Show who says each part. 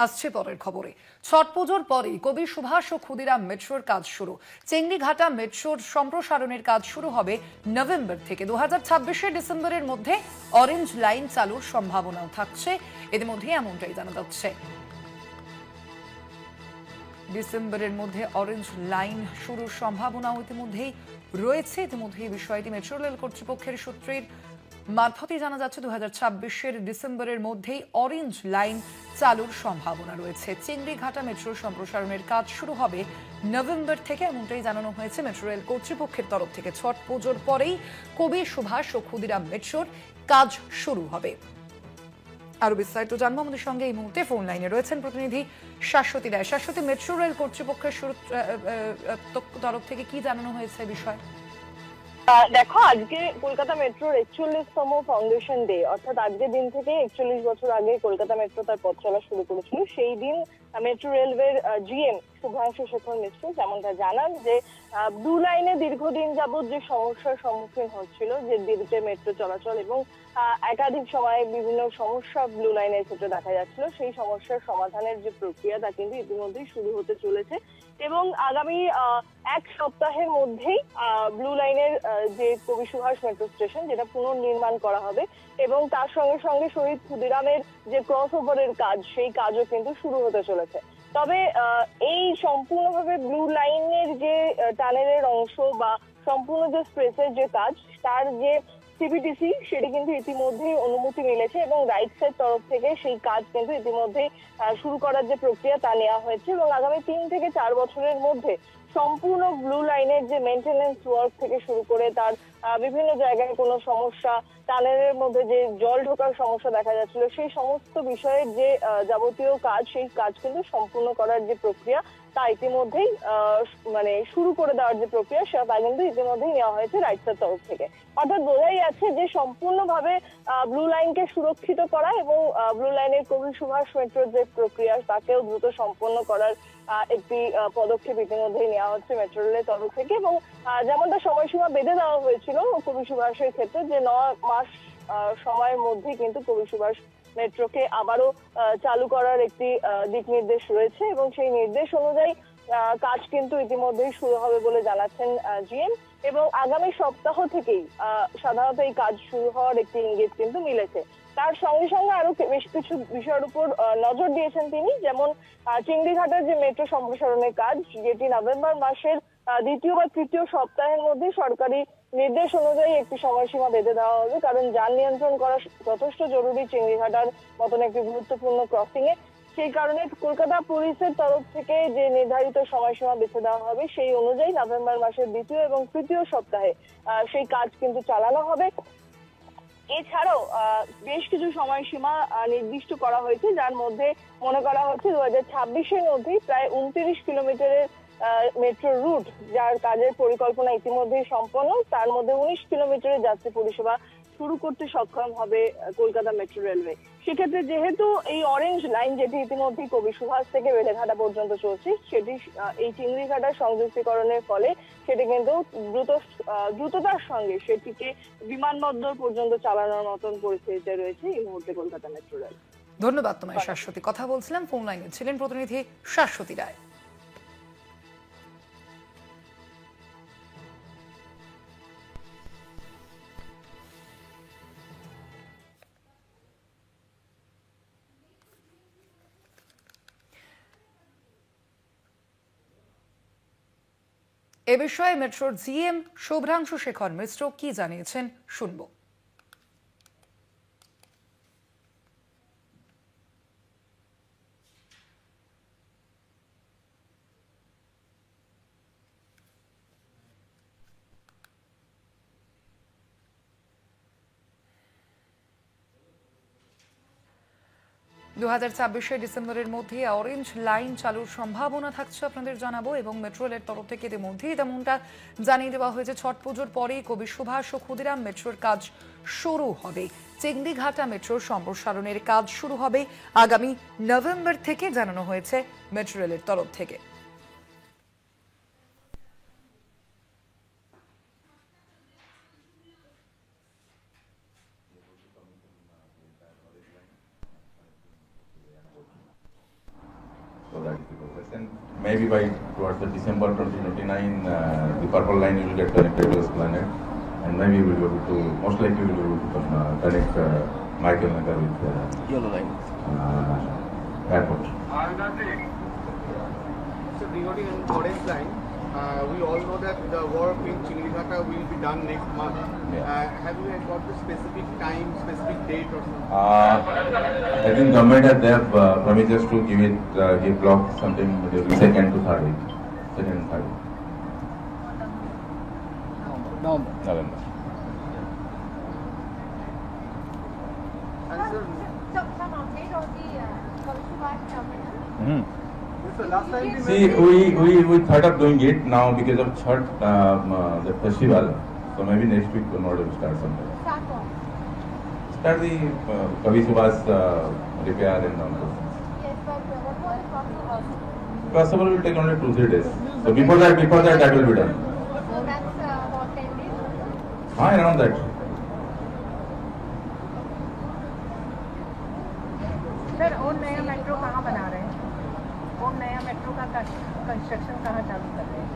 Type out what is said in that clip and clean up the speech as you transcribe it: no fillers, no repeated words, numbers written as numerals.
Speaker 1: আসছে পরের খবরে। ছট পুজোর পরেই কবি সুভাষ ও ক্ষুদিরাম মেট্রোর কাজ শুরু। চেংড়িঘাটা মেট্রোর সম্প্রসারণের কাজ শুরু হবে নভেম্বর থেকে। 2026 ডিসেম্বরের মধ্যে অরেঞ্জ লাইন চালুর সম্ভাবনাও থাকছে, ইতিমধ্যে এমনটাই জানা যাচ্ছে। ডিসেম্বরের মধ্যে অরেঞ্জ লাইন শুরুর সম্ভাবনাও ইতিমধ্যেই রয়েছে। ইতিমধ্যে এই বিষয়টি মেট্রো রেল কর্তৃপক্ষের সূত্রের মারফতই জানা যাচ্ছে। 2026 ডিসেম্বরের মধ্যেই অরেঞ্জ লাইন চালুর সম্ভাবনা রয়েছে। চেংড়িঘাটা মেট্রোর সম্প্রসারণের কাজ শুরু হবে নভেম্বর থেকে, এমনটাই জানানো হয়েছে মেট্রো রেল কর্তৃপক্ষের তরফ থেকে। ছট পুজোর পরেই কবি সুভাষ ও ক্ষুদিরাম মেট্রোর কাজ শুরু হবে। আরো বিস্তারিত জানবো, আমাদের সঙ্গে এই মুহূর্তে ফোন লাইনে রয়েছেন প্রতিনিধি শাশ্বতী রায়। শাশ্বতী, মেট্রো রেল কর্তৃপক্ষের তরফ থেকে কি জানানো হয়েছে বিষয়?
Speaker 2: দেখো, আজকে কলকাতা মেট্রোর 41তম ফাউন্ডেশন ডে, অর্থাৎ আজকের দিন থেকে 41 বছর আগে কলকাতা মেট্রো তার পথ চলা শুরু করেছিল। সেই দিন মেট্রো রেলওয়ের জিএম শুভাংশু শেখর মিশ্র যেমনটা জানান যে ব্লু লাইনে দীর্ঘদিন যাবৎ যে সমস্যার সম্মুখীন হচ্ছিল, যে দিকে মেট্রো চলাচল এবং একাধিক সময়ে বিভিন্ন সমস্যা ব্লু লাইনের ক্ষেত্রে দেখা যাচ্ছিল, সেই সমস্যার সমাধানের যে প্রক্রিয়া তা কিন্তু ইতিমধ্যেই শুরু হতে চলেছে এবং আগামী এক সপ্তাহের মধ্যেই ব্লু লাইনের যে কবি সুভাষ মেট্রো স্টেশন, যেটা পুনর্নির্মাণ করা হবে এবং তার সঙ্গে সঙ্গে শহীদ ক্ষুদিরামের যে ক্রস ওভারের কাজ, সেই কাজও কিন্তু শুরু হতে চলেছে। তবে এই সম্পূর্ণভাবে ব্লু লাইনের যে টানেলের অংশ বা সম্পূর্ণ যে স্পেসের যে কাজ, তার যে সিবিটিসি, সেটি কিন্তু ইতিমধ্যেই অনুমতি মিলেছে এবং রাইটসের তরফ থেকে সেই কাজ কিন্তু ইতিমধ্যেই শুরু করার যে প্রক্রিয়া তা নেওয়া হয়েছে এবং আগামী 3 থেকে 4 বছরের মধ্যে সম্পূর্ণ ব্লু লাইনের যে মেইনটেনেন্স ওয়ার্ক থেকে শুরু করে তার বিভিন্ন জায়গায় কোনো সমস্যা, টানেলের মধ্যে যে জল ঢোকার সমস্যা দেখা যাচ্ছিল, সেই সমস্ত বিষয়ের যে যাবতীয় কাজ, সেই কাজ কিন্তু সম্পূর্ণ করার যে প্রক্রিয়া তা ইতিমধ্যেই শুরু করে দেওয়ার যে প্রক্রিয়া, তা কিন্তু ইতিমধ্যেই নেওয়া হয়েছে রাইটসের তরফ থেকে। অর্থাৎ বোঝাই যাচ্ছে যে সম্পূর্ণভাবে ব্লু লাইনকে সুরক্ষিত করা এবং ব্লু লাইনের কবি সুভাষ মেট্রোর যে প্রক্রিয়া তাকেও দ্রুত সম্পন্ন করার একটি পদক্ষেপ ইতিমধ্যেই নেওয়া হচ্ছে মেট্রো রেলের তরফ থেকে। এবং যেমনটা সময়সীমা বেঁধে দেওয়া হয়েছিল কবি সুভাষের ক্ষেত্রে, যে 9 মাস সময়ের মধ্যে কিন্তু কবি সুভাষ মেট্রোকে আবারও চালু করার একটি দিক নির্দেশ রয়েছে এবং সেই নির্দেশ অনুযায়ী কাজ কিন্তু ইতিমধ্যেই শুরু হবে বলে জানাচ্ছেন জিএম এবং আগামী সপ্তাহ থেকেই সাধারণত এই কাজ শুরু হওয়ার একটি ইঙ্গিত কিন্তু মিলেছে। তার সঙ্গে সঙ্গে আরো বেশ কিছু বিষয়ের উপর নজর দিয়েছেন তিনি, যেমন চিংড়িঘাটার যে মেট্রো সম্প্রসারণের কাজ, যেটি নভেম্বর মাসের দ্বিতীয় বা তৃতীয় সপ্তাহের মধ্যে সরকারি নির্দেশ অনুযায়ী একটি সময়সীমা বেঁধে দেওয়া হবে, কারণ যান নিয়ন্ত্রণ করা যথেষ্ট জরুরি চিংড়িঘাটার মতন একটি গুরুত্বপূর্ণ ক্রসিং এ। সেই কারণে কলকাতা পুলিশের তরফ থেকে যে নির্ধারিত সময়সীমা বেঁধে দেওয়া হবে, সেই অনুযায়ী নভেম্বর মাসের দ্বিতীয় এবং তৃতীয় সপ্তাহে সেই কাজ কিন্তু চালানো হবে। এছাড়াও বেশ কিছু সময়সীমা নির্দিষ্ট করা হয়েছে, যার মধ্যে মনে করা হচ্ছে 2026-এর মধ্যেই প্রায় 29 কিলোমিটারের মেট্রো রুট, যার কাজের পরিকল্পনা ইতিমধ্যেই সম্পন্ন, তার মধ্যে 19 কিলোমিটারের যাত্রী পরিষেবা শুরু করতে সক্ষম হবে কলকাতা মেট্রো রেলওয়ে। সেক্ষেত্রে যেহেতু এই অরেঞ্জ লাইন, যেটি ইতিমধ্যেই কবি সুভাষ থেকে বেলেঘাটা পর্যন্ত চলছে, সেটি এই চিংড়িঘাটার সংযুক্তিকরণের ফলে সেটি কিন্তু দ্রুততার সঙ্গে সেটিকে বিমানবন্দর পর্যন্ত চালানোর মতন পরিস্থিতিতে রয়েছে এই মুহূর্তে কলকাতা মেট্রো রেল।
Speaker 1: ধন্যবাদ তোমায় শাশ্বতী। কথা বলছিলাম, ফোন লাইনে ছিলেন প্রতিনিধি শাশ্বতী রায়। এ বিষয়ে মেট্রোর জিএম শুভ্রাংশু শেখর মিশ্র কি জানিয়েছেন শুনবো। 2026 ডিসেম্বরের মধ্যে অরেঞ্জ লাইন চালুর সম্ভাবনা থাকছে আপনাদের জানাবো এবং মেট্রো রেলের তরফ থেকে ইতিমধ্যেই তেমনটা জানিয়ে দেওয়া হয়েছে। ছট পুজোর পরেই কবি সুভাষ ও ক্ষুদিরাম মেট্রোর কাজ শুরু হবে। চেংড়িঘাটা মেট্রোর সম্প্রসারণের কাজ শুরু হবে আগামী নভেম্বর থেকে, জানানো হয়েছে মেট্রো রেলের তরফ থেকে।
Speaker 3: progress. And maybe by towards the December 2029, the purple line will get connected to Esplanade, and maybe we'll be able to, most likely we'll be able to connect Michael Nagar with
Speaker 4: Yellow line.
Speaker 3: airport.
Speaker 5: So regarding an orange line, we all know that the work in Chinglighata will be done next month.
Speaker 3: Yeah.
Speaker 5: Have you got the specific time, specific date or something?
Speaker 3: I think government has they have promised us to give block something between second to third week, second and third week. November.
Speaker 5: And sir,
Speaker 6: Some update on the Kalsubai terminal.
Speaker 5: so last time we
Speaker 3: See, we thought of doing it now because of Chhat, the festival. So maybe next week we'll not start sometime.
Speaker 6: Start what?
Speaker 3: Start the Kavi Subhas repair and all those things.
Speaker 6: Yes, but what was the process?
Speaker 3: Possible will take only 2-3 days. So before that that will be done.
Speaker 6: So that's about 10 days.
Speaker 3: Around that.
Speaker 7: Sir और नया metro कहाँ बना रहे हैं और नया metro का construction कहाँ चालू कर रहे हैं